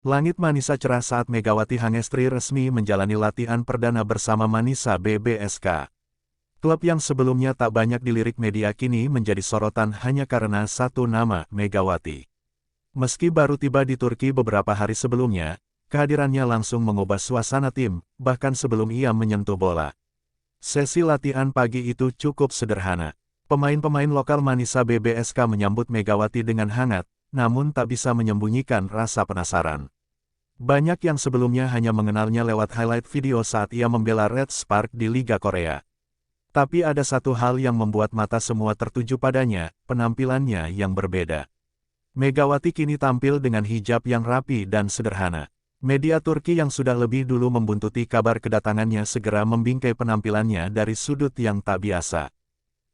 Langit Manisa cerah saat Megawati Hangestri resmi menjalani latihan perdana bersama Manisa BBSK. Klub yang sebelumnya tak banyak dilirik media kini menjadi sorotan hanya karena satu nama, Megawati. Meski baru tiba di Turki beberapa hari sebelumnya, kehadirannya langsung mengubah suasana tim, bahkan sebelum ia menyentuh bola. Sesi latihan pagi itu cukup sederhana. Pemain-pemain lokal Manisa BBSK menyambut Megawati dengan hangat, namun tak bisa menyembunyikan rasa penasaran. Banyak yang sebelumnya hanya mengenalnya lewat highlight video saat ia membela Red Spark di Liga Korea. Tapi ada satu hal yang membuat mata semua tertuju padanya, penampilannya yang berbeda. Megawati kini tampil dengan hijab yang rapi dan sederhana. Media Turki yang sudah lebih dulu membuntuti kabar kedatangannya segera membingkai penampilannya dari sudut yang tak biasa.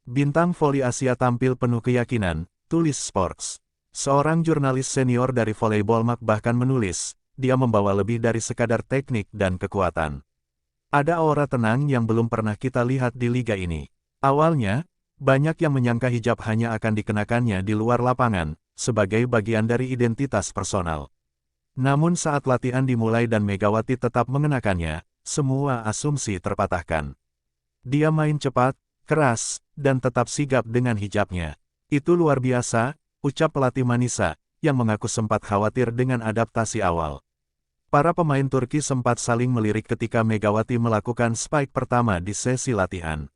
Bintang voli Asia tampil penuh keyakinan, tulis Sports. Seorang jurnalis senior dari Volleyball Mag bahkan menulis, dia membawa lebih dari sekadar teknik dan kekuatan. Ada aura tenang yang belum pernah kita lihat di liga ini. Awalnya, banyak yang menyangka hijab hanya akan dikenakannya di luar lapangan, sebagai bagian dari identitas personal. Namun saat latihan dimulai dan Megawati tetap mengenakannya, semua asumsi terpatahkan. Dia main cepat, keras, dan tetap sigap dengan hijabnya. Itu luar biasa, ucap pelatih Manisa, yang mengaku sempat khawatir dengan adaptasi awal. Para pemain Turki sempat saling melirik ketika Megawati melakukan spike pertama di sesi latihan.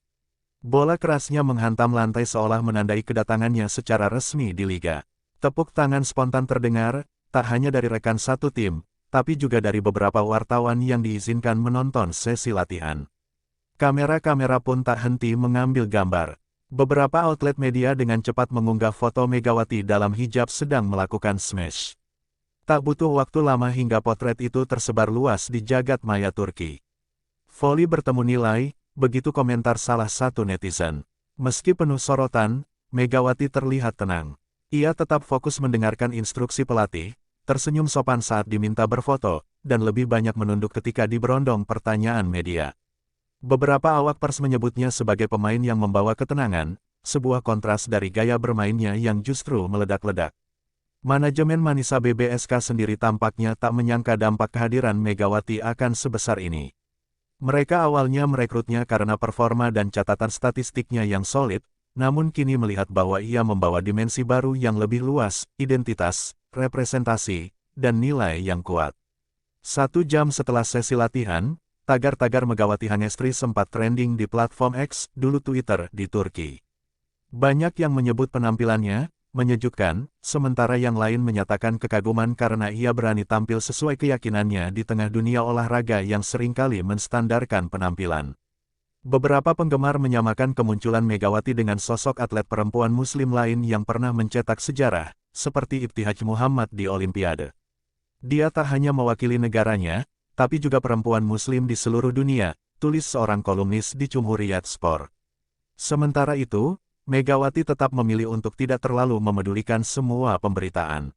Bola kerasnya menghantam lantai seolah menandai kedatangannya secara resmi di liga. Tepuk tangan spontan terdengar, tak hanya dari rekan satu tim, tapi juga dari beberapa wartawan yang diizinkan menonton sesi latihan. Kamera-kamera pun tak henti mengambil gambar. Beberapa outlet media dengan cepat mengunggah foto Megawati dalam hijab sedang melakukan smash. Tak butuh waktu lama hingga potret itu tersebar luas di jagat maya Turki. Voli bertemu nilai, begitu komentar salah satu netizen. Meski penuh sorotan, Megawati terlihat tenang. Ia tetap fokus mendengarkan instruksi pelatih, tersenyum sopan saat diminta berfoto, dan lebih banyak menunduk ketika diberondong pertanyaan media. Beberapa awak pers menyebutnya sebagai pemain yang membawa ketenangan, sebuah kontras dari gaya bermainnya yang justru meledak-ledak. Manajemen Manisa BBSK sendiri tampaknya tak menyangka dampak kehadiran Megawati akan sebesar ini. Mereka awalnya merekrutnya karena performa dan catatan statistiknya yang solid, namun kini melihat bahwa ia membawa dimensi baru yang lebih luas, identitas, representasi, dan nilai yang kuat. 1 jam setelah sesi latihan, tagar-tagar Megawati Hangestri sempat trending di platform X, dulu Twitter, di Turki. Banyak yang menyebut penampilannya menyejukkan, sementara yang lain menyatakan kekaguman karena ia berani tampil sesuai keyakinannya di tengah dunia olahraga yang seringkali menstandarkan penampilan. Beberapa penggemar menyamakan kemunculan Megawati dengan sosok atlet perempuan Muslim lain yang pernah mencetak sejarah, seperti Ibtihaj Muhammad di Olimpiade. Dia tak hanya mewakili negaranya, tapi juga perempuan Muslim di seluruh dunia, tulis seorang kolumnis di Cumhuriyet Sport. Sementara itu, Megawati tetap memilih untuk tidak terlalu memedulikan semua pemberitaan.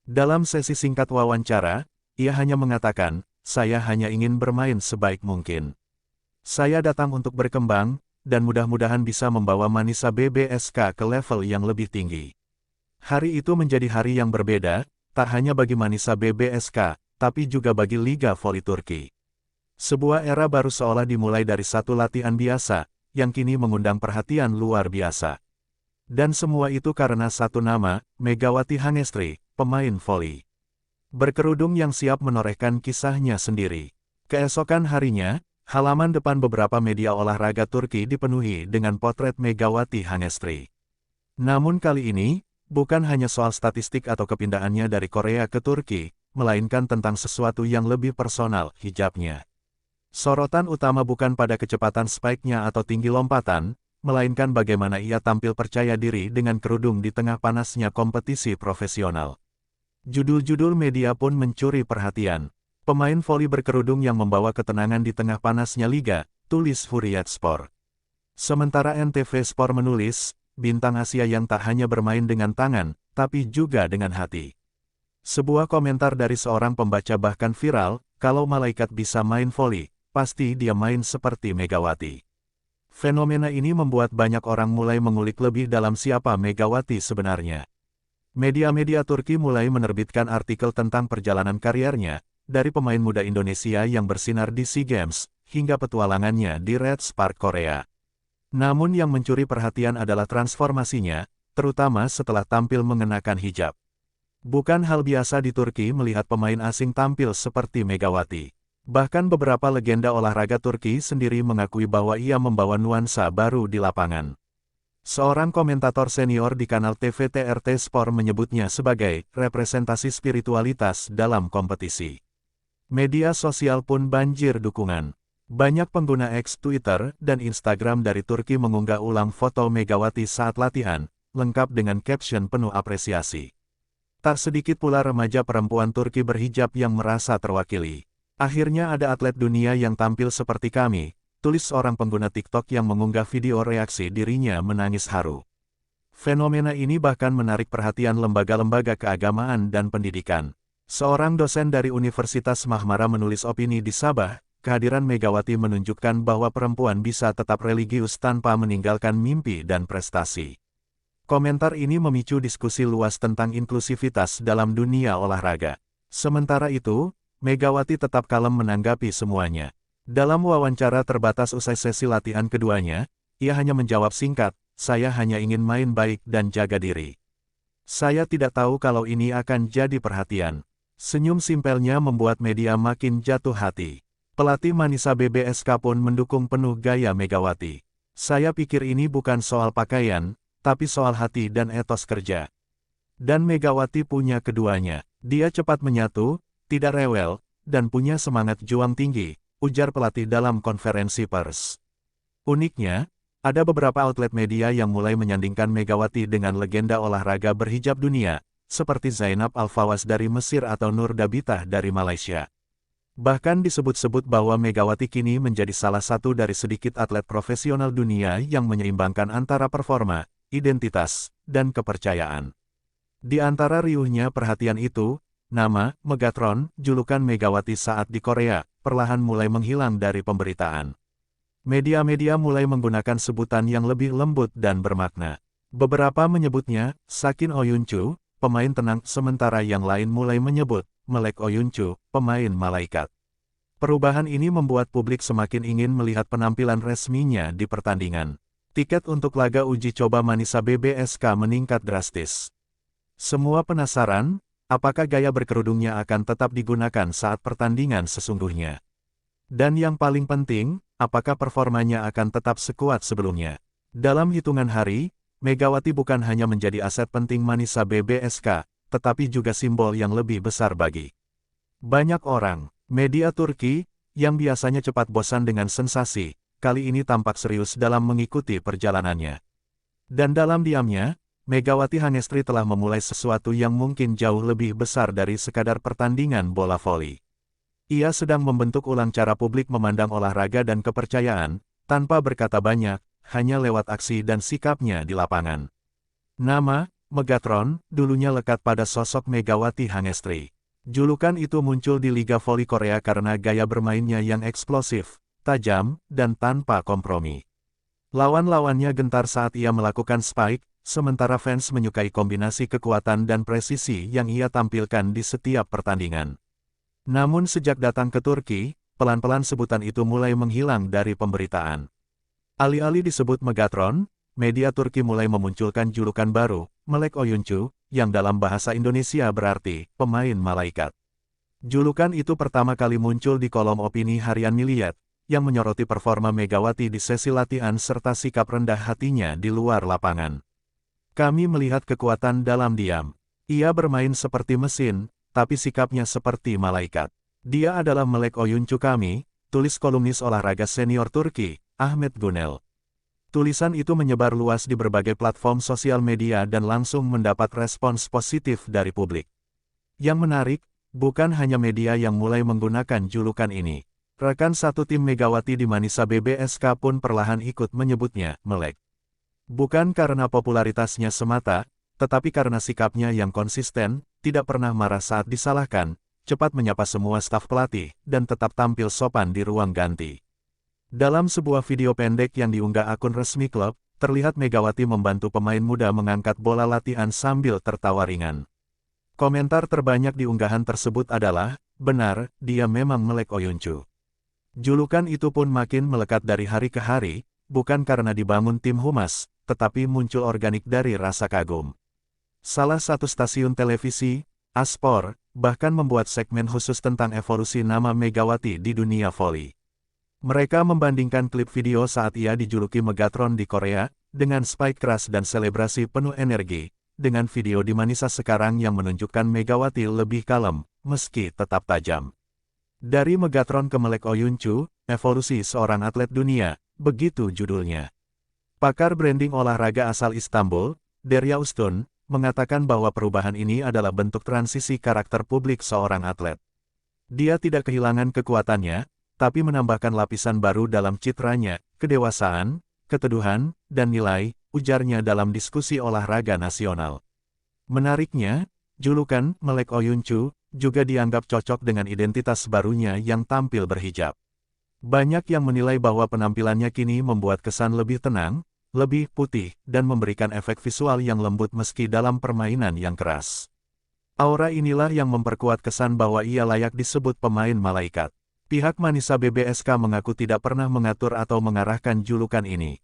Dalam sesi singkat wawancara, ia hanya mengatakan, "Saya hanya ingin bermain sebaik mungkin. Saya datang untuk berkembang, dan mudah-mudahan bisa membawa Manisa BBSK ke level yang lebih tinggi." Hari itu menjadi hari yang berbeda, tak hanya bagi Manisa BBSK, tapi juga bagi Liga Voli Turki. Sebuah era baru seolah dimulai dari satu latihan biasa, yang kini mengundang perhatian luar biasa. Dan semua itu karena satu nama, Megawati Hangestri, pemain voli berkerudung yang siap menorehkan kisahnya sendiri. Keesokan harinya, halaman depan beberapa media olahraga Turki dipenuhi dengan potret Megawati Hangestri. Namun kali ini, bukan hanya soal statistik atau kepindahannya dari Korea ke Turki, melainkan tentang sesuatu yang lebih personal, hijabnya. Sorotan utama bukan pada kecepatan spike-nya atau tinggi lompatan, melainkan bagaimana ia tampil percaya diri dengan kerudung di tengah panasnya kompetisi profesional. Judul-judul media pun mencuri perhatian. Pemain voli berkerudung yang membawa ketenangan di tengah panasnya liga, tulis Hurriyet Sport. Sementara NTV Sport menulis, bintang Asia yang tak hanya bermain dengan tangan, tapi juga dengan hati. Sebuah komentar dari seorang pembaca bahkan viral, kalau malaikat bisa main voli, pasti dia main seperti Megawati. Fenomena ini membuat banyak orang mulai mengulik lebih dalam siapa Megawati sebenarnya. Media-media Turki mulai menerbitkan artikel tentang perjalanan kariernya, dari pemain muda Indonesia yang bersinar di SEA Games, hingga petualangannya di Red Spark Korea. Namun yang mencuri perhatian adalah transformasinya, terutama setelah tampil mengenakan hijab. Bukan hal biasa di Turki melihat pemain asing tampil seperti Megawati. Bahkan beberapa legenda olahraga Turki sendiri mengakui bahwa ia membawa nuansa baru di lapangan. Seorang komentator senior di kanal TV TRT Sport menyebutnya sebagai representasi spiritualitas dalam kompetisi. Media sosial pun banjir dukungan. Banyak pengguna X, Twitter, dan Instagram dari Turki mengunggah ulang foto Megawati saat latihan, lengkap dengan caption penuh apresiasi. Tak sedikit pula remaja perempuan Turki berhijab yang merasa terwakili. Akhirnya ada atlet dunia yang tampil seperti kami, tulis seorang pengguna TikTok yang mengunggah video reaksi dirinya menangis haru. Fenomena ini bahkan menarik perhatian lembaga-lembaga keagamaan dan pendidikan. Seorang dosen dari Universitas Mahmara menulis opini di Sabah, kehadiran Megawati menunjukkan bahwa perempuan bisa tetap religius tanpa meninggalkan mimpi dan prestasi. Komentar ini memicu diskusi luas tentang inklusivitas dalam dunia olahraga. Sementara itu, Megawati tetap kalem menanggapi semuanya. Dalam wawancara terbatas usai sesi latihan keduanya, ia hanya menjawab singkat, "Saya hanya ingin main baik dan jaga diri. Saya tidak tahu kalau ini akan jadi perhatian." Senyum simpelnya membuat media makin jatuh hati. Pelatih Manisa BBSK pun mendukung penuh gaya Megawati. "Saya pikir ini bukan soal pakaian, tapi soal hati dan etos kerja. Dan Megawati punya keduanya. Dia cepat menyatu, tidak rewel, dan punya semangat juang tinggi," ujar pelatih dalam konferensi pers. Uniknya, ada beberapa outlet media yang mulai menyandingkan Megawati dengan legenda olahraga berhijab dunia, seperti Zainab Al-Fawaz dari Mesir atau Nur Dabitah dari Malaysia. Bahkan disebut-sebut bahwa Megawati kini menjadi salah satu dari sedikit atlet profesional dunia yang menyeimbangkan antara performa, identitas, dan kepercayaan. Di antara riuhnya perhatian itu, nama Megatron, julukan Megawati saat di Korea, perlahan mulai menghilang dari pemberitaan. Media-media mulai menggunakan sebutan yang lebih lembut dan bermakna. Beberapa menyebutnya Sakin Oyuncu, pemain tenang, sementara yang lain mulai menyebut Melek Oyuncu, pemain malaikat. Perubahan ini membuat publik semakin ingin melihat penampilan resminya di pertandingan. Tiket untuk laga uji coba Manisa BBSK meningkat drastis. Semua penasaran, apakah gaya berkerudungnya akan tetap digunakan saat pertandingan sesungguhnya? Dan yang paling penting, apakah performanya akan tetap sekuat sebelumnya? Dalam hitungan hari, Megawati bukan hanya menjadi aset penting Manisa BBSK, tetapi juga simbol yang lebih besar bagi banyak orang. Media Turki, yang biasanya cepat bosan dengan sensasi, kali ini tampak serius dalam mengikuti perjalanannya. Dan dalam diamnya, Megawati Hangestri telah memulai sesuatu yang mungkin jauh lebih besar dari sekadar pertandingan bola voli. Ia sedang membentuk ulang cara publik memandang olahraga dan kepercayaan, tanpa berkata banyak, hanya lewat aksi dan sikapnya di lapangan. Nama, Megatron, dulunya lekat pada sosok Megawati Hangestri. Julukan itu muncul di Liga Voli Korea karena gaya bermainnya yang eksplosif, tajam, dan tanpa kompromi. Lawan-lawannya gentar saat ia melakukan spike, sementara fans menyukai kombinasi kekuatan dan presisi yang ia tampilkan di setiap pertandingan. Namun sejak datang ke Turki, pelan-pelan sebutan itu mulai menghilang dari pemberitaan. Alih-alih disebut Megatron, media Turki mulai memunculkan julukan baru, Melek Oyuncu, yang dalam bahasa Indonesia berarti pemain malaikat. Julukan itu pertama kali muncul di kolom opini harian Milliyet, yang menyoroti performa Megawati di sesi latihan serta sikap rendah hatinya di luar lapangan. "Kami melihat kekuatan dalam diam. Ia bermain seperti mesin, tapi sikapnya seperti malaikat. Dia adalah Melek Oyuncu kami," tulis kolumnis olahraga senior Turki, Ahmet Gunel. Tulisan itu menyebar luas di berbagai platform sosial media dan langsung mendapat respons positif dari publik. Yang menarik, bukan hanya media yang mulai menggunakan julukan ini. Rekan satu tim Megawati di Manisa BBSK pun perlahan ikut menyebutnya Melek. Bukan karena popularitasnya semata, tetapi karena sikapnya yang konsisten, tidak pernah marah saat disalahkan, cepat menyapa semua staf pelatih, dan tetap tampil sopan di ruang ganti. Dalam sebuah video pendek yang diunggah akun resmi klub, terlihat Megawati membantu pemain muda mengangkat bola latihan sambil tertawa ringan. Komentar terbanyak di unggahan tersebut adalah, "Benar, dia memang melek Oyuncu." Julukan itu pun makin melekat dari hari ke hari, bukan karena dibangun tim humas, tetapi muncul organik dari rasa kagum. Salah satu stasiun televisi, Aspor, bahkan membuat segmen khusus tentang evolusi nama Megawati di dunia voli. Mereka membandingkan klip video saat ia dijuluki Megatron di Korea, dengan spike keras dan selebrasi penuh energi, dengan video di Manisa sekarang yang menunjukkan Megawati lebih kalem, meski tetap tajam. Dari Megatron ke Melek Oyuncu, evolusi seorang atlet dunia, begitu judulnya. Pakar branding olahraga asal Istanbul, Derya Ustun, mengatakan bahwa perubahan ini adalah bentuk transisi karakter publik seorang atlet. Dia tidak kehilangan kekuatannya, tapi menambahkan lapisan baru dalam citranya, kedewasaan, keteduhan, dan nilai, ujarnya dalam diskusi olahraga nasional. Menariknya, julukan Melek Oyuncu juga dianggap cocok dengan identitas barunya yang tampil berhijab. Banyak yang menilai bahwa penampilannya kini membuat kesan lebih tenang, lebih putih, dan memberikan efek visual yang lembut meski dalam permainan yang keras. Aura inilah yang memperkuat kesan bahwa ia layak disebut pemain malaikat. Pihak Manisa BBSK mengaku tidak pernah mengatur atau mengarahkan julukan ini.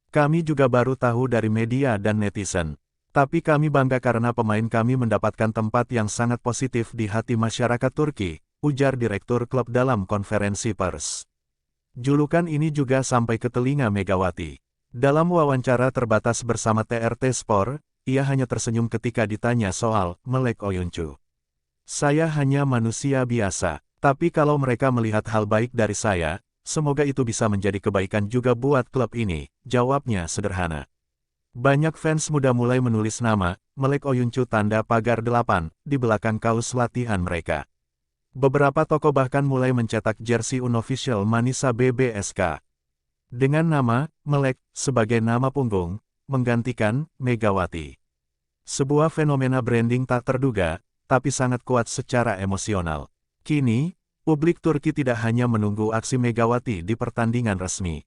"Kami juga baru tahu dari media dan netizen. Tapi kami bangga karena pemain kami mendapatkan tempat yang sangat positif di hati masyarakat Turki," ujar Direktur klub dalam konferensi pers. Julukan ini juga sampai ke telinga Megawati. Dalam wawancara terbatas bersama TRT Sport, ia hanya tersenyum ketika ditanya soal Melek Oyuncu. "Saya hanya manusia biasa. Tapi kalau mereka melihat hal baik dari saya, semoga itu bisa menjadi kebaikan juga buat klub ini," jawabnya sederhana. Banyak fans muda mulai menulis nama Melek Oyuncu tanda pagar 8 di belakang kaos latihan mereka. Beberapa toko bahkan mulai mencetak jersey unofficial Manisa BBSK. Dengan nama Melek sebagai nama punggung, menggantikan Megawati. Sebuah fenomena branding tak terduga, tapi sangat kuat secara emosional. Kini, publik Turki tidak hanya menunggu aksi Megawati di pertandingan resmi.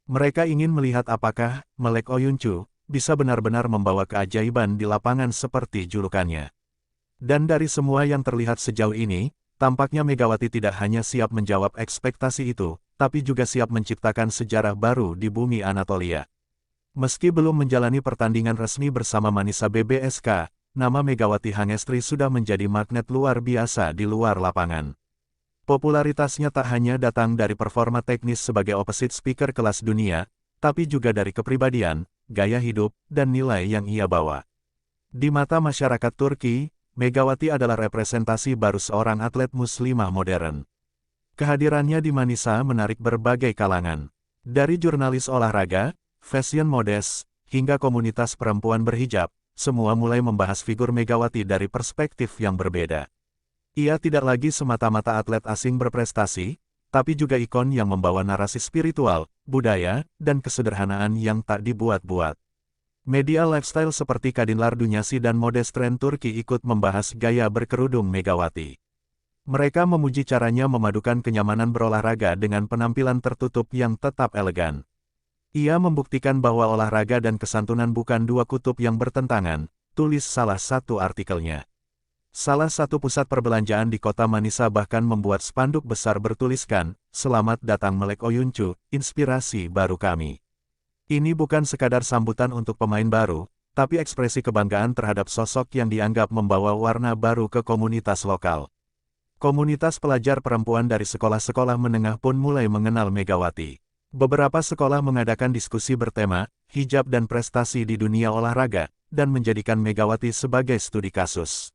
Mereka ingin melihat apakah Melek Oyuncu bisa benar-benar membawa keajaiban di lapangan seperti julukannya. Dan dari semua yang terlihat sejauh ini, tampaknya Megawati tidak hanya siap menjawab ekspektasi itu, tapi juga siap menciptakan sejarah baru di bumi Anatolia. Meski belum menjalani pertandingan resmi bersama Manisa BBSK, nama Megawati Hangestri sudah menjadi magnet luar biasa di luar lapangan. Popularitasnya tak hanya datang dari performa teknis sebagai opposite speaker kelas dunia, tapi juga dari kepribadian, gaya hidup, dan nilai yang ia bawa. Di mata masyarakat Turki, Megawati adalah representasi baru seorang atlet muslimah modern. Kehadirannya di Manisa menarik berbagai kalangan. Dari jurnalis olahraga, fashion modest, hingga komunitas perempuan berhijab, semua mulai membahas figur Megawati dari perspektif yang berbeda. Ia tidak lagi semata-mata atlet asing berprestasi, tapi juga ikon yang membawa narasi spiritual, budaya, dan kesederhanaan yang tak dibuat-buat. Media lifestyle seperti Kadınlar Dünyası dan Modest Trend Turki ikut membahas gaya berkerudung Megawati. Mereka memuji caranya memadukan kenyamanan berolahraga dengan penampilan tertutup yang tetap elegan. Ia membuktikan bahwa olahraga dan kesantunan bukan dua kutub yang bertentangan, tulis salah satu artikelnya. Salah satu pusat perbelanjaan di kota Manisa bahkan membuat spanduk besar bertuliskan, "Selamat datang Melek Oyuncu, inspirasi baru kami." Ini bukan sekadar sambutan untuk pemain baru, tapi ekspresi kebanggaan terhadap sosok yang dianggap membawa warna baru ke komunitas lokal. Komunitas pelajar perempuan dari sekolah-sekolah menengah pun mulai mengenal Megawati. Beberapa sekolah mengadakan diskusi bertema, hijab dan prestasi di dunia olahraga, dan menjadikan Megawati sebagai studi kasus.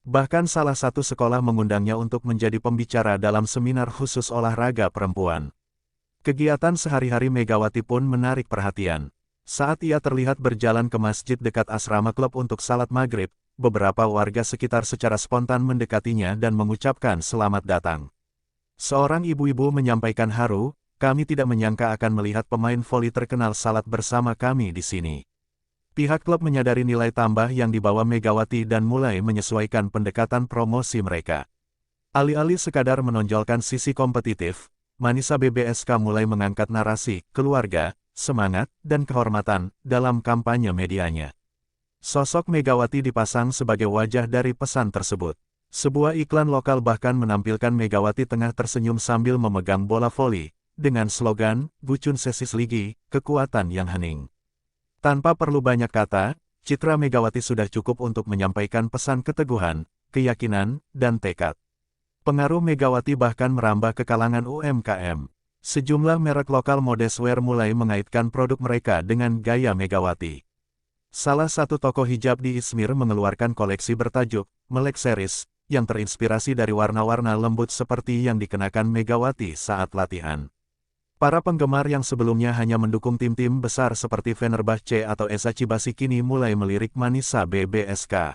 Bahkan salah satu sekolah mengundangnya untuk menjadi pembicara dalam seminar khusus olahraga perempuan. Kegiatan sehari-hari Megawati pun menarik perhatian. Saat ia terlihat berjalan ke masjid dekat asrama klub untuk salat maghrib, beberapa warga sekitar secara spontan mendekatinya dan mengucapkan selamat datang. Seorang ibu-ibu menyampaikan haru, "Kami tidak menyangka akan melihat pemain voli terkenal salat bersama kami di sini." Pihak klub menyadari nilai tambah yang dibawa Megawati dan mulai menyesuaikan pendekatan promosi mereka. Alih-alih sekadar menonjolkan sisi kompetitif, Manisa BBSK mulai mengangkat narasi keluarga semangat, dan kehormatan dalam kampanye medianya. Sosok Megawati dipasang sebagai wajah dari pesan tersebut. Sebuah iklan lokal bahkan menampilkan Megawati tengah tersenyum sambil memegang bola voli, dengan slogan, "Gucun Sesis Ligi, kekuatan yang hening." Tanpa perlu banyak kata, citra Megawati sudah cukup untuk menyampaikan pesan keteguhan, keyakinan, dan tekad. Pengaruh Megawati bahkan merambah ke kalangan UMKM. Sejumlah merek lokal modeswear mulai mengaitkan produk mereka dengan gaya Megawati. Salah satu toko hijab di Izmir mengeluarkan koleksi bertajuk Melek Series, yang terinspirasi dari warna-warna lembut seperti yang dikenakan Megawati saat latihan. Para penggemar yang sebelumnya hanya mendukung tim-tim besar seperti Fenerbahce atau Eczacıbaşı kini mulai melirik Manisa BBSK.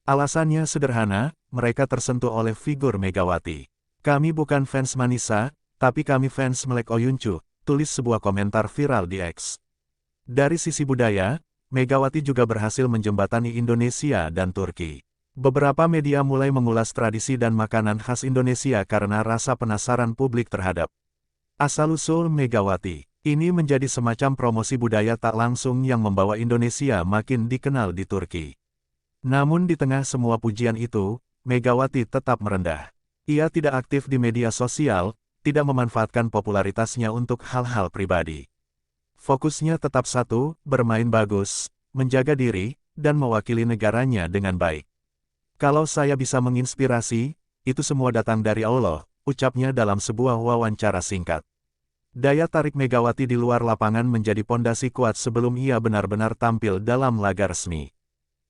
Alasannya sederhana, mereka tersentuh oleh figur Megawati. "Kami bukan fans Manisa, tapi kami fans Melek Oyuncu," tulis sebuah komentar viral di X. Dari sisi budaya, Megawati juga berhasil menjembatani Indonesia dan Turki. Beberapa media mulai mengulas tradisi dan makanan khas Indonesia karena rasa penasaran publik terhadap asal-usul Megawati. Ini menjadi semacam promosi budaya tak langsung yang membawa Indonesia makin dikenal di Turki. Namun di tengah semua pujian itu, Megawati tetap merendah. Ia tidak aktif di media sosial, tidak memanfaatkan popularitasnya untuk hal-hal pribadi. Fokusnya tetap satu, bermain bagus, menjaga diri, dan mewakili negaranya dengan baik. "Kalau saya bisa menginspirasi, itu semua datang dari Allah," ucapnya dalam sebuah wawancara singkat. Daya tarik Megawati di luar lapangan menjadi pondasi kuat sebelum ia benar-benar tampil dalam laga resmi.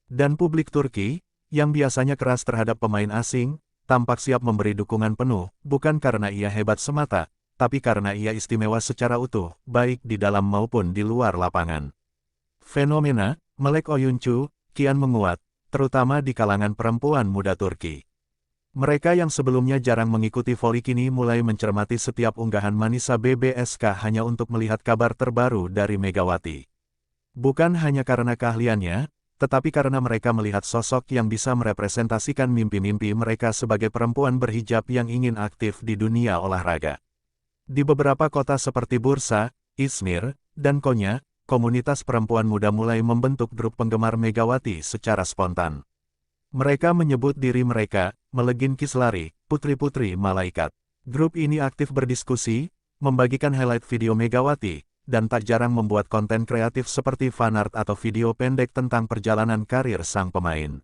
Dan publik Turki, yang biasanya keras terhadap pemain asing, tampak siap memberi dukungan penuh, bukan karena ia hebat semata, tapi karena ia istimewa secara utuh, baik di dalam maupun di luar lapangan. Fenomena Melek Oyuncu kian menguat, terutama di kalangan perempuan muda Turki. Mereka yang sebelumnya jarang mengikuti voli kini mulai mencermati setiap unggahan Manisa BBSK hanya untuk melihat kabar terbaru dari Megawati. Bukan hanya karena keahliannya, tetapi karena mereka melihat sosok yang bisa merepresentasikan mimpi-mimpi mereka sebagai perempuan berhijab yang ingin aktif di dunia olahraga. Di beberapa kota seperti Bursa, Izmir, dan Konya, komunitas perempuan muda mulai membentuk grup penggemar Megawati secara spontan. Mereka menyebut diri mereka, Melegin Kislari, Putri-Putri Malaikat. Grup ini aktif berdiskusi, membagikan highlight video Megawati, dan tak jarang membuat konten kreatif seperti fanart atau video pendek tentang perjalanan karir sang pemain.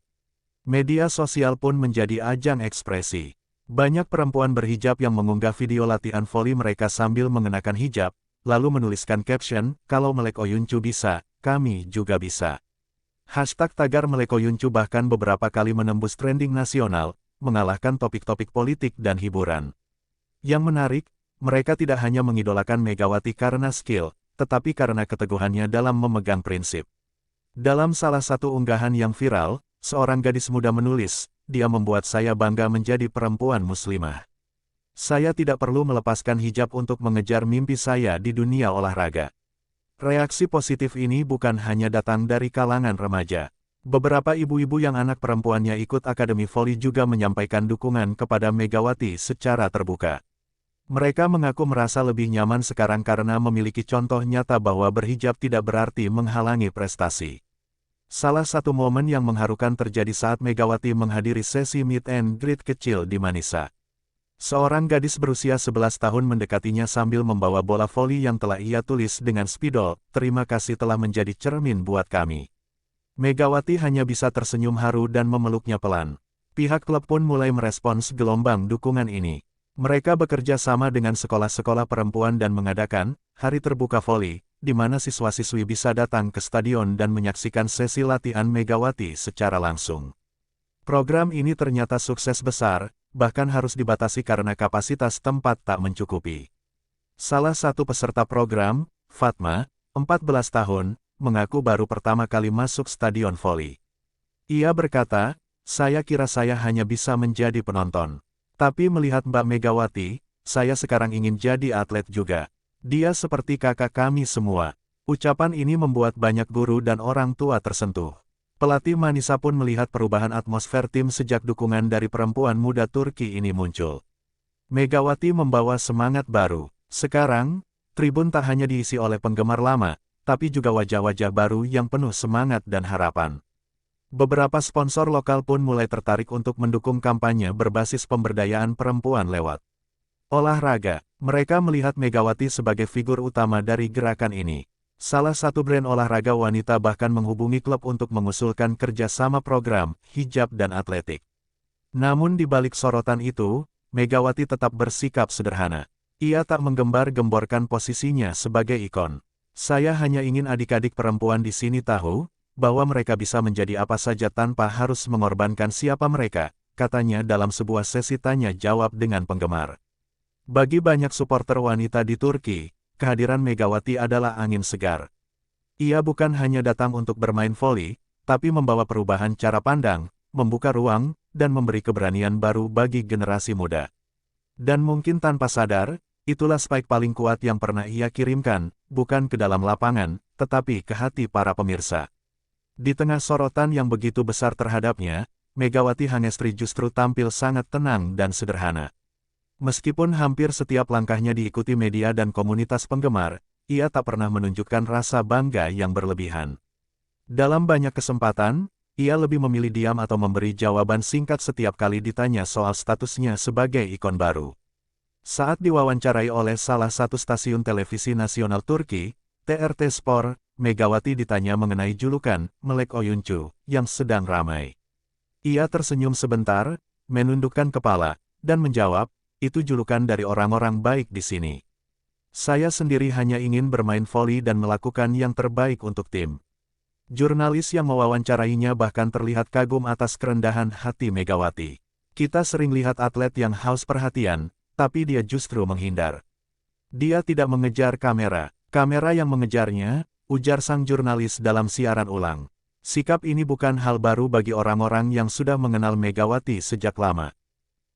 Media sosial pun menjadi ajang ekspresi. Banyak perempuan berhijab yang mengunggah video latihan voli mereka sambil mengenakan hijab, lalu menuliskan caption, "Kalau Melek Oyuncu bisa, kami juga bisa." Hashtag tagar Melek Oyuncu bahkan beberapa kali menembus trending nasional, mengalahkan topik-topik politik dan hiburan. Yang menarik, mereka tidak hanya mengidolakan Megawati karena skill, tetapi karena keteguhannya dalam memegang prinsip. Dalam salah satu unggahan yang viral, seorang gadis muda menulis, "Dia membuat saya bangga menjadi perempuan muslimah. Saya tidak perlu melepaskan hijab untuk mengejar mimpi saya di dunia olahraga." Reaksi positif ini bukan hanya datang dari kalangan remaja. Beberapa ibu-ibu yang anak perempuannya ikut Akademi Voli juga menyampaikan dukungan kepada Megawati secara terbuka. Mereka mengaku merasa lebih nyaman sekarang karena memiliki contoh nyata bahwa berhijab tidak berarti menghalangi prestasi. Salah satu momen yang mengharukan terjadi saat Megawati menghadiri sesi meet and greet kecil di Manisa. Seorang gadis berusia 11 tahun mendekatinya sambil membawa bola voli yang telah ia tulis dengan spidol, "Terima kasih telah menjadi cermin buat kami." Megawati hanya bisa tersenyum haru dan memeluknya pelan. Pihak klub pun mulai merespons gelombang dukungan ini. Mereka bekerja sama dengan sekolah-sekolah perempuan dan mengadakan Hari Terbuka Voli, di mana siswa-siswi bisa datang ke stadion dan menyaksikan sesi latihan Megawati secara langsung. Program ini ternyata sukses besar, bahkan harus dibatasi karena kapasitas tempat tak mencukupi. Salah satu peserta program, Fatma, 14 tahun, mengaku baru pertama kali masuk stadion voli. Ia berkata, "Saya kira saya hanya bisa menjadi penonton. Tapi melihat Mbak Megawati, saya sekarang ingin jadi atlet juga. Dia seperti kakak kami semua." Ucapan ini membuat banyak guru dan orang tua tersentuh. Pelatih Manisa pun melihat perubahan atmosfer tim sejak dukungan dari perempuan muda Turki ini muncul. Megawati membawa semangat baru. Sekarang, Tribun tak hanya diisi oleh penggemar lama, tapi juga wajah-wajah baru yang penuh semangat dan harapan. Beberapa sponsor lokal pun mulai tertarik untuk mendukung kampanye berbasis pemberdayaan perempuan lewat olahraga. Mereka melihat Megawati sebagai figur utama dari gerakan ini. Salah satu brand olahraga wanita bahkan menghubungi klub untuk mengusulkan kerjasama program, hijab dan atletik. Namun di balik sorotan itu, Megawati tetap bersikap sederhana. Ia tak menggembar-gemborkan posisinya sebagai ikon. Saya hanya ingin adik-adik perempuan di sini tahu, bahwa mereka bisa menjadi apa saja tanpa harus mengorbankan siapa mereka, katanya dalam sebuah sesi tanya-jawab dengan penggemar. Bagi banyak supporter wanita di Turki, kehadiran Megawati adalah angin segar. Ia bukan hanya datang untuk bermain voli, tapi membawa perubahan cara pandang, membuka ruang, dan memberi keberanian baru bagi generasi muda. Dan mungkin tanpa sadar, itulah spike paling kuat yang pernah ia kirimkan, bukan ke dalam lapangan, tetapi ke hati para pemirsa. Di tengah sorotan yang begitu besar terhadapnya, Megawati Hangestri justru tampil sangat tenang dan sederhana. Meskipun hampir setiap langkahnya diikuti media dan komunitas penggemar, ia tak pernah menunjukkan rasa bangga yang berlebihan. Dalam banyak kesempatan, ia lebih memilih diam atau memberi jawaban singkat setiap kali ditanya soal statusnya sebagai ikon baru. Saat diwawancarai oleh salah satu stasiun televisi nasional Turki, TRT Spor, Megawati ditanya mengenai julukan Melek Oyuncu yang sedang ramai. Ia tersenyum sebentar, menundukkan kepala, dan menjawab, itu julukan dari orang-orang baik di sini. Saya sendiri hanya ingin bermain voli dan melakukan yang terbaik untuk tim. Jurnalis yang mewawancarainya bahkan terlihat kagum atas kerendahan hati Megawati. Kita sering lihat atlet yang haus perhatian, tapi dia justru menghindar. Dia tidak mengejar kamera yang mengejarnya, ujar sang jurnalis dalam siaran ulang. Sikap ini bukan hal baru bagi orang-orang yang sudah mengenal Megawati sejak lama.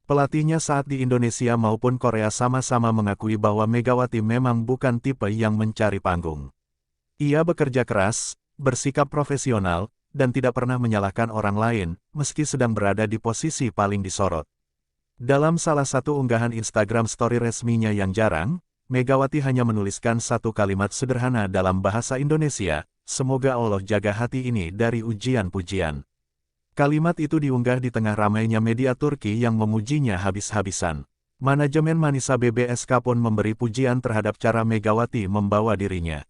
Pelatihnya saat di Indonesia maupun Korea sama-sama mengakui bahwa Megawati memang bukan tipe yang mencari panggung. Ia bekerja keras, bersikap profesional, dan tidak pernah menyalahkan orang lain, meski sedang berada di posisi paling disorot. Dalam salah satu unggahan Instagram story resminya yang jarang, Megawati hanya menuliskan satu kalimat sederhana dalam bahasa Indonesia, semoga Allah jaga hati ini dari ujian-pujian. Kalimat itu diunggah di tengah ramainya media Turki yang memujinya habis-habisan. Manajemen Manisa BBSK pun memberi pujian terhadap cara Megawati membawa dirinya.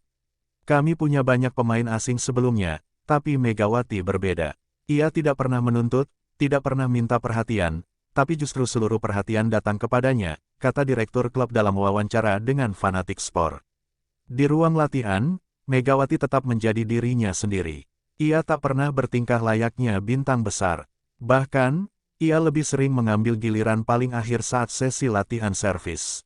Kami punya banyak pemain asing sebelumnya, tapi Megawati berbeda. Ia tidak pernah menuntut, tidak pernah minta perhatian, tapi justru seluruh perhatian datang kepadanya, kata direktur klub dalam wawancara dengan Fanatik Sport. Di ruang latihan, Megawati tetap menjadi dirinya sendiri. Ia tak pernah bertingkah layaknya bintang besar. Bahkan, ia lebih sering mengambil giliran paling akhir saat sesi latihan servis.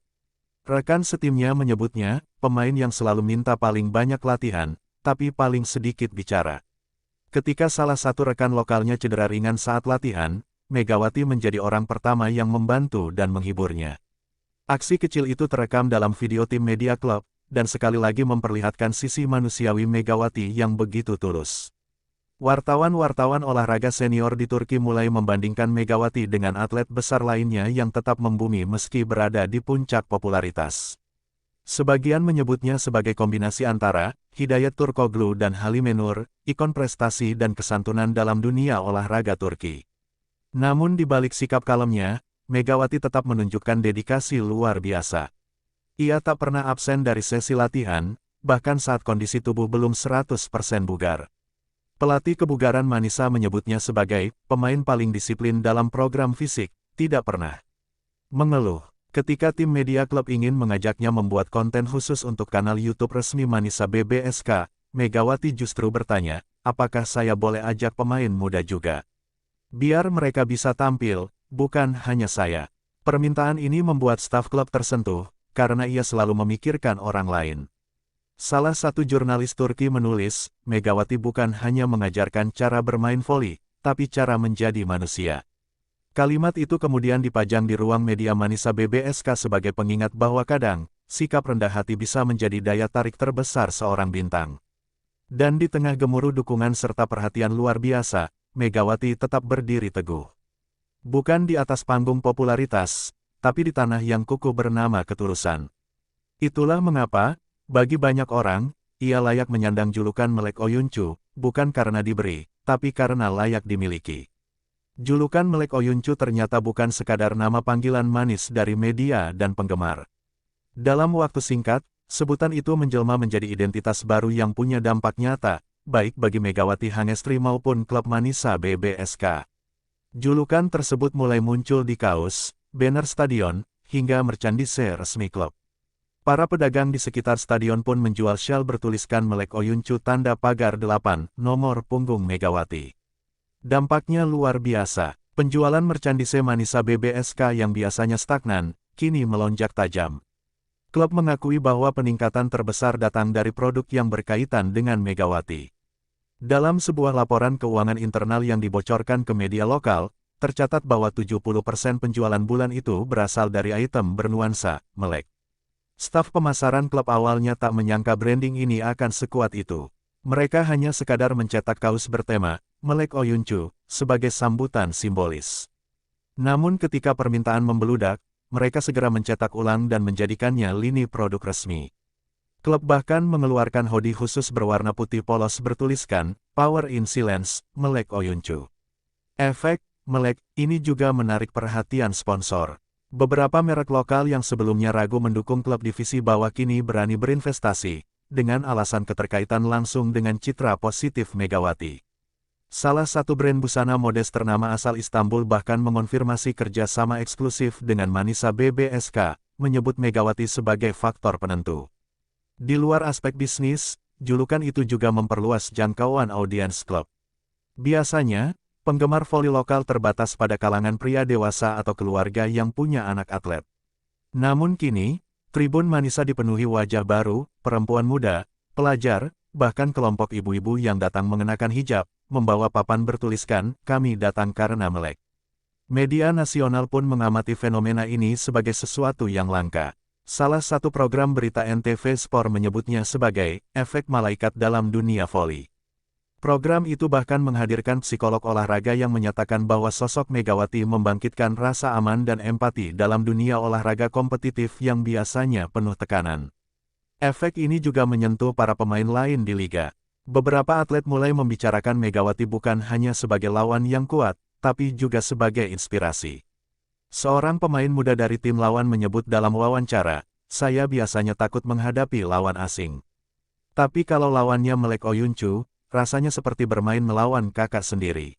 Rekan setimnya menyebutnya, pemain yang selalu minta paling banyak latihan, tapi paling sedikit bicara. Ketika salah satu rekan lokalnya cedera ringan saat latihan, Megawati menjadi orang pertama yang membantu dan menghiburnya. Aksi kecil itu terekam dalam video tim media klub, dan sekali lagi memperlihatkan sisi manusiawi Megawati yang begitu tulus. Wartawan-wartawan olahraga senior di Turki mulai membandingkan Megawati dengan atlet besar lainnya yang tetap membumi meski berada di puncak popularitas. Sebagian menyebutnya sebagai kombinasi antara Hidayat Turkoglu dan Halime Nur, ikon prestasi dan kesantunan dalam dunia olahraga Turki. Namun di balik sikap kalemnya, Megawati tetap menunjukkan dedikasi luar biasa. Ia tak pernah absen dari sesi latihan, bahkan saat kondisi tubuh belum 100% bugar. Pelatih kebugaran Manisa menyebutnya sebagai pemain paling disiplin dalam program fisik, tidak pernah mengeluh. Ketika tim media klub ingin mengajaknya membuat konten khusus untuk kanal YouTube resmi Manisa BBSK, Megawati justru bertanya, apakah saya boleh ajak pemain muda juga? Biar mereka bisa tampil, bukan hanya saya. Permintaan ini membuat staf klub tersentuh, karena ia selalu memikirkan orang lain. Salah satu jurnalis Turki menulis, Megawati bukan hanya mengajarkan cara bermain voli, tapi cara menjadi manusia. Kalimat itu kemudian dipajang di ruang media Manisa BBSK sebagai pengingat bahwa kadang, sikap rendah hati bisa menjadi daya tarik terbesar seorang bintang. Dan di tengah gemuruh dukungan serta perhatian luar biasa, Megawati tetap berdiri teguh. Bukan di atas panggung popularitas, tapi di tanah yang kukuh bernama ketulusan. Itulah mengapa, bagi banyak orang, ia layak menyandang julukan Melek Oyuncu, bukan karena diberi, tapi karena layak dimiliki. Julukan Melek Oyuncu ternyata bukan sekadar nama panggilan manis dari media dan penggemar. Dalam waktu singkat, sebutan itu menjelma menjadi identitas baru yang punya dampak nyata, baik bagi Megawati Hangestri maupun klub Manisa BBSK. Julukan tersebut mulai muncul di kaos, banner stadion, hingga merchandise resmi klub. Para pedagang di sekitar stadion pun menjual syal bertuliskan Melek Oyuncu tanda pagar 8, nomor punggung Megawati. Dampaknya luar biasa. Penjualan merchandise Manisa BBSK yang biasanya stagnan, kini melonjak tajam. Klub mengakui bahwa peningkatan terbesar datang dari produk yang berkaitan dengan Megawati. Dalam sebuah laporan keuangan internal yang dibocorkan ke media lokal, tercatat bahwa 70% penjualan bulan itu berasal dari item bernuansa Melek. Staf pemasaran klub awalnya tak menyangka branding ini akan sekuat itu. Mereka hanya sekadar mencetak kaos bertema Melek Oyuncu sebagai sambutan simbolis. Namun ketika permintaan membeludak, mereka segera mencetak ulang dan menjadikannya lini produk resmi. Klub bahkan mengeluarkan hoodie khusus berwarna putih polos bertuliskan Power in Silence, Melek Oyuncu. Efek Melek ini juga menarik perhatian sponsor. Beberapa merek lokal yang sebelumnya ragu mendukung klub divisi bawah kini berani berinvestasi, dengan alasan keterkaitan langsung dengan citra positif Megawati. Salah satu brand busana modest ternama asal Istanbul bahkan mengonfirmasi kerjasama eksklusif dengan Manisa BBSK, menyebut Megawati sebagai faktor penentu. Di luar aspek bisnis, julukan itu juga memperluas jangkauan audiens klub. Biasanya, penggemar voli lokal terbatas pada kalangan pria dewasa atau keluarga yang punya anak atlet. Namun kini, tribun Manisa dipenuhi wajah baru, perempuan muda, pelajar, bahkan kelompok ibu-ibu yang datang mengenakan hijab, membawa papan bertuliskan, "Kami datang karena Melek." Media nasional pun mengamati fenomena ini sebagai sesuatu yang langka. Salah satu program berita NTV Sport menyebutnya sebagai efek malaikat dalam dunia voli. Program itu bahkan menghadirkan psikolog olahraga yang menyatakan bahwa sosok Megawati membangkitkan rasa aman dan empati dalam dunia olahraga kompetitif yang biasanya penuh tekanan. Efek ini juga menyentuh para pemain lain di liga. Beberapa atlet mulai membicarakan Megawati bukan hanya sebagai lawan yang kuat, tapi juga sebagai inspirasi. Seorang pemain muda dari tim lawan menyebut dalam wawancara, "Saya biasanya takut menghadapi lawan asing. Tapi kalau lawannya Melek Oyuncu, rasanya seperti bermain melawan kakak sendiri."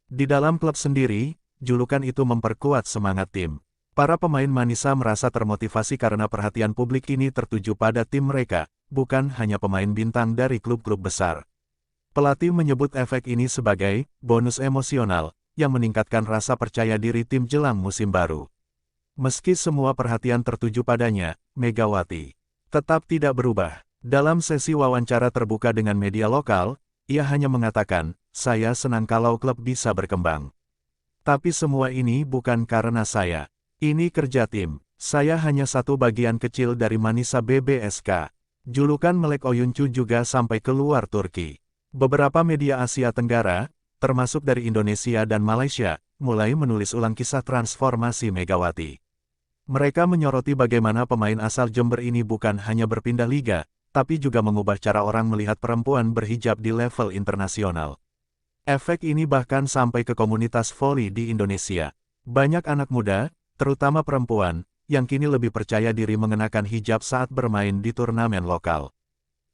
Di dalam klub sendiri, julukan itu memperkuat semangat tim. Para pemain Manisa merasa termotivasi karena perhatian publik ini tertuju pada tim mereka, bukan hanya pemain bintang dari klub-klub besar. Pelatih menyebut efek ini sebagai bonus emosional, yang meningkatkan rasa percaya diri tim jelang musim baru. Meski semua perhatian tertuju padanya, Megawati tetap tidak berubah. Dalam sesi wawancara terbuka dengan media lokal, ia hanya mengatakan, "Saya senang kalau klub bisa berkembang. Tapi semua ini bukan karena saya. Ini kerja tim. Saya hanya satu bagian kecil dari Manisa BBSK." Julukan Melek Oyuncu juga sampai keluar Turki. Beberapa media Asia Tenggara, termasuk dari Indonesia dan Malaysia, mulai menulis ulang kisah transformasi Megawati. Mereka menyoroti bagaimana pemain asal Jember ini bukan hanya berpindah liga, tapi juga mengubah cara orang melihat perempuan berhijab di level internasional. Efek ini bahkan sampai ke komunitas voli di Indonesia. Banyak anak muda, terutama perempuan, yang kini lebih percaya diri mengenakan hijab saat bermain di turnamen lokal.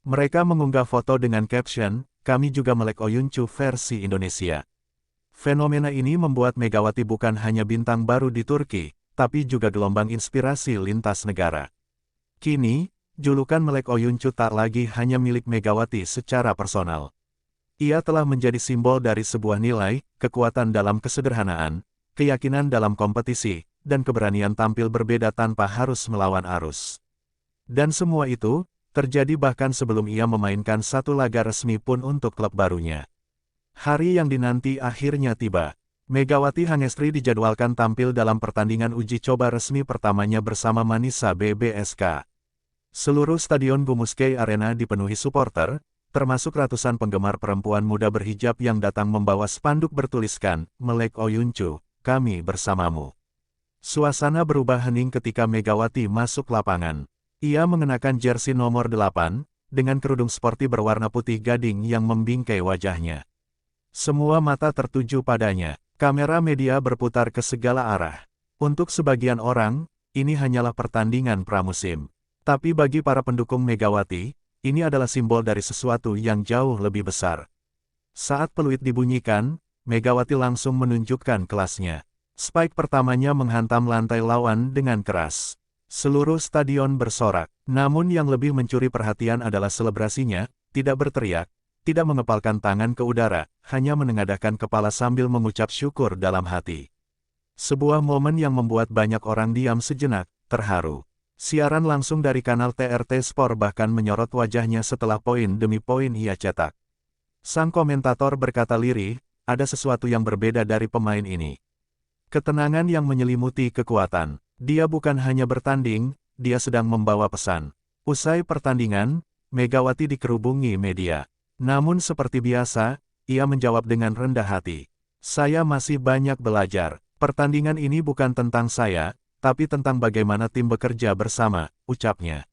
Mereka mengunggah foto dengan caption, "Kami juga Melek Oyuncu versi Indonesia." Fenomena ini membuat Megawati bukan hanya bintang baru di Turki, tapi juga gelombang inspirasi lintas negara. Kini, julukan Melek Oyuncu tak lagi hanya milik Megawati secara personal. Ia telah menjadi simbol dari sebuah nilai, kekuatan dalam kesederhanaan, keyakinan dalam kompetisi, dan keberanian tampil berbeda tanpa harus melawan arus. Dan semua itu terjadi bahkan sebelum ia memainkan satu laga resmi pun untuk klub barunya. Hari yang dinanti akhirnya tiba. Megawati Hangestri dijadwalkan tampil dalam pertandingan uji coba resmi pertamanya bersama Manisa BBSK. Seluruh stadion Gumuskei Arena dipenuhi supporter, termasuk ratusan penggemar perempuan muda berhijab yang datang membawa spanduk bertuliskan, "Melek Oyuncu, kami bersamamu." Suasana berubah hening ketika Megawati masuk lapangan. Ia mengenakan jersey nomor 8, dengan kerudung sporty berwarna putih gading yang membingkai wajahnya. Semua mata tertuju padanya. Kamera media berputar ke segala arah. Untuk sebagian orang, ini hanyalah pertandingan pramusim. Tapi bagi para pendukung Megawati, ini adalah simbol dari sesuatu yang jauh lebih besar. Saat peluit dibunyikan, Megawati langsung menunjukkan kelasnya. Spike pertamanya menghantam lantai lawan dengan keras. Seluruh stadion bersorak. Namun yang lebih mencuri perhatian adalah selebrasinya, tidak berteriak, tidak mengepalkan tangan ke udara, hanya menengadahkan kepala sambil mengucap syukur dalam hati. Sebuah momen yang membuat banyak orang diam sejenak, terharu. Siaran langsung dari kanal TRT Sport bahkan menyorot wajahnya setelah poin demi poin ia cetak. Sang komentator berkata lirih, ada sesuatu yang berbeda dari pemain ini. Ketenangan yang menyelimuti kekuatan. Dia bukan hanya bertanding, dia sedang membawa pesan. Usai pertandingan, Megawati dikerubungi media. Namun seperti biasa, ia menjawab dengan rendah hati. Saya masih banyak belajar. Pertandingan ini bukan tentang saya, tapi tentang bagaimana tim bekerja bersama, ucapnya.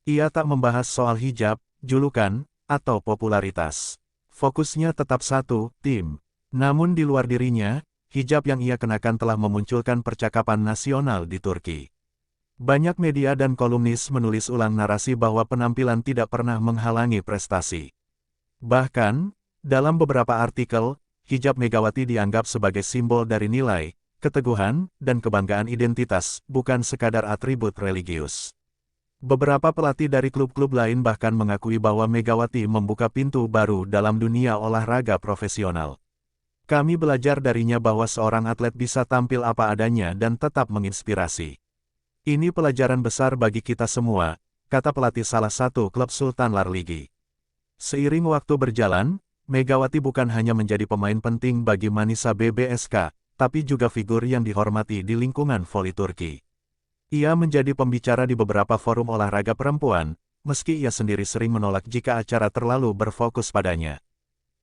Ia tak membahas soal hijab, julukan, atau popularitas. Fokusnya tetap satu, tim. Namun di luar dirinya, hijab yang ia kenakan telah memunculkan percakapan nasional di Turki. Banyak media dan kolumnis menulis ulang narasi bahwa penampilan tidak pernah menghalangi prestasi. Bahkan, dalam beberapa artikel, hijab Megawati dianggap sebagai simbol dari nilai, keteguhan, dan kebanggaan identitas, bukan sekadar atribut religius. Beberapa pelatih dari klub-klub lain bahkan mengakui bahwa Megawati membuka pintu baru dalam dunia olahraga profesional. Kami belajar darinya bahwa seorang atlet bisa tampil apa adanya dan tetap menginspirasi. Ini pelajaran besar bagi kita semua, kata pelatih salah satu klub Sultan Larligi. Seiring waktu berjalan, Megawati bukan hanya menjadi pemain penting bagi Manisa BBSK, tapi juga figur yang dihormati di lingkungan voli Turki. Ia menjadi pembicara di beberapa forum olahraga perempuan, meski ia sendiri sering menolak jika acara terlalu berfokus padanya.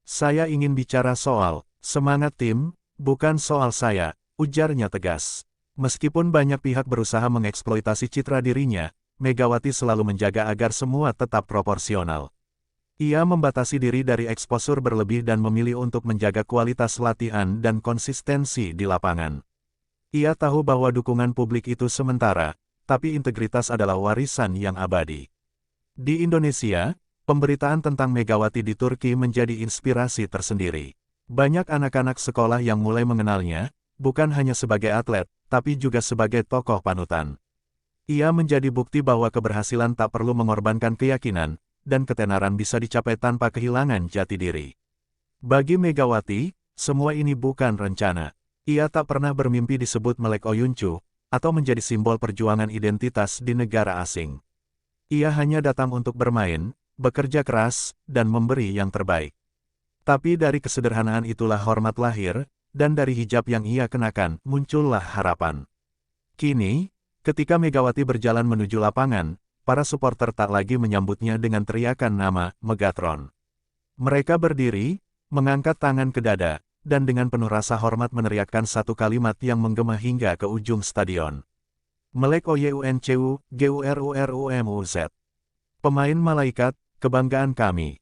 Saya ingin bicara soal semangat tim, bukan soal saya, ujarnya tegas. Meskipun banyak pihak berusaha mengeksploitasi citra dirinya, Megawati selalu menjaga agar semua tetap proporsional. Ia membatasi diri dari eksposur berlebih dan memilih untuk menjaga kualitas latihan dan konsistensi di lapangan. Ia tahu bahwa dukungan publik itu sementara, tapi integritas adalah warisan yang abadi. Di Indonesia, pemberitaan tentang Megawati di Turki menjadi inspirasi tersendiri. Banyak anak-anak sekolah yang mulai mengenalnya, bukan hanya sebagai atlet, tapi juga sebagai tokoh panutan. Ia menjadi bukti bahwa keberhasilan tak perlu mengorbankan keyakinan, dan ketenaran bisa dicapai tanpa kehilangan jati diri. Bagi Megawati, semua ini bukan rencana. Ia tak pernah bermimpi disebut Melek Oyuncu, atau menjadi simbol perjuangan identitas di negara asing. Ia hanya datang untuk bermain, bekerja keras, dan memberi yang terbaik. Tapi dari kesederhanaan itulah hormat lahir, dan dari hijab yang ia kenakan, muncullah harapan. Kini, ketika Megawati berjalan menuju lapangan, para supporter tak lagi menyambutnya dengan teriakan nama Megatron. Mereka berdiri, mengangkat tangan ke dada, dan dengan penuh rasa hormat meneriakkan satu kalimat yang menggema hingga ke ujung stadion. Melek Oyuncu, GURURUMUZ. Pemain malaikat, kebanggaan kami.